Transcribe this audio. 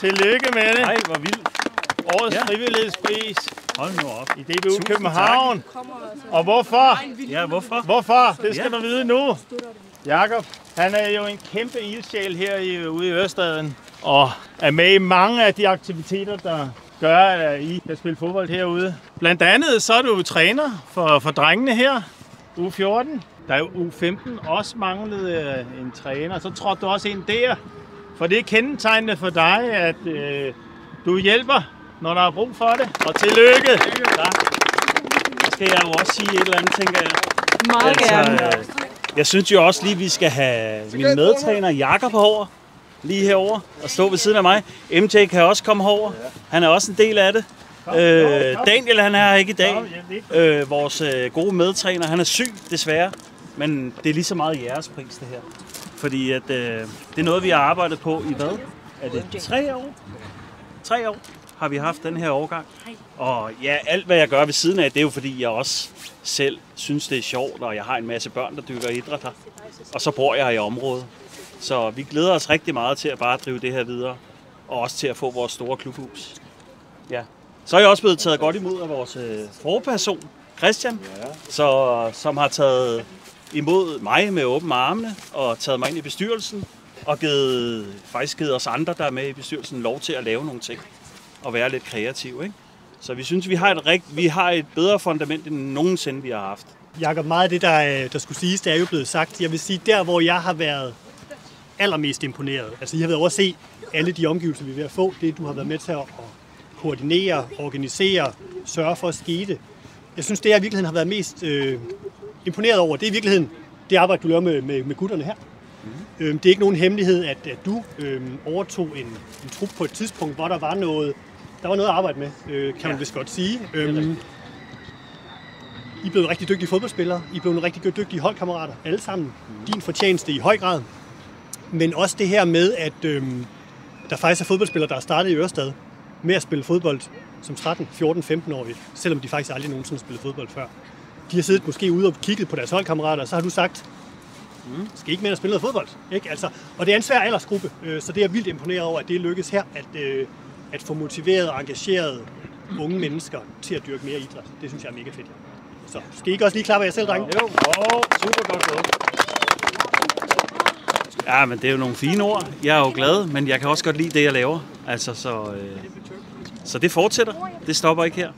Tillykke med det. Ej, hvor vildt. Årets frivillighedspris. Hold nu op. I DBU København. Og hvorfor? Ja, hvorfor? Hvorfor? Det skal du vide nu. Jakob, han er jo en kæmpe ildsjæl her ude i Ørestaden. Og er med i mange af de aktiviteter, der gør, at I kan spille fodbold herude. Blandt andet så er du træner for drengene her. U14. Der er jo U15 også manglede en træner. Så trådte du også ind der. For det er kendetegnende for dig, at du hjælper, når der er brug for det. Og tillykke! Ja. Så skal jeg jo også sige et eller andet, tænker jeg. Meget gerne. Jeg synes jo også lige, vi skal have min medtræner Jakob herover, lige herover og stå ved siden af mig. MJ kan også komme herover. Han er også en del af det. Daniel, han er her ikke i dag. Vores gode medtræner, han er syg desværre. Men det er lige så meget jeres pris, det her. Fordi at, det er noget, vi har arbejdet på i hvad? Er det 3 år? 3 år har vi haft den her årgang. Og ja, alt hvad jeg gør ved siden af, det er jo fordi, jeg også selv synes, det er sjovt, og jeg har en masse børn, der dyrker idræt her. Og så bor jeg her i området. Så vi glæder os rigtig meget til at bare drive det her videre. Og også til at få vores store klubhus. Ja. Så er jeg også blevet taget godt imod af vores forperson, Christian, som har taget imod mig med åbne armene og taget mig ind i bestyrelsen og faktisk givet os andre, der er med i bestyrelsen, lov til at lave nogle ting og være lidt kreative, ikke? Så vi synes, vi har et bedre fundament end nogensinde, vi har haft. Jakob, meget af det, der skulle siges, det er jo blevet sagt. Jeg vil sige, der hvor jeg har været allermest imponeret, altså jeg har været over at se alle de omgivelser, vi er ved at få, det du har været med til at koordinere, organisere, sørge for at ske. Jeg synes, det jeg i virkeligheden har været mest imponeret over, det er i virkeligheden det arbejde, du laver med gutterne her. Det er ikke nogen hemmelighed, at du overtog en trup på et tidspunkt, hvor der var noget at arbejde med, kan man vist godt sige. I blev rigtig dygtige fodboldspillere, I blev rigtig dygtige holdkammerater, alle sammen. Din fortjeneste i høj grad. Men også det her med, at der faktisk er fodboldspillere, der er startet i Ørestad med at spille fodbold som 13, 14, 15-årige, selvom de faktisk aldrig nogensinde spillet fodbold før. De har siddet måske ude og kigget på deres holdkammerater, og så har du sagt, skal I ikke med at spille noget fodbold? Ikke? Altså, og det er en svær aldersgruppe, så det er jeg vildt imponeret over, at det lykkes her, at få motiveret og engageret unge mennesker til at dyrke mere idræt. Det synes jeg er mega fedt. Så skal I ikke også lige klappe af jer selv, drenge? Jo, super godt gået. Ja, men det er jo nogle fine ord. Jeg er jo glad, men jeg kan også godt lide det, jeg laver. Altså, så det fortsætter. Det stopper ikke her.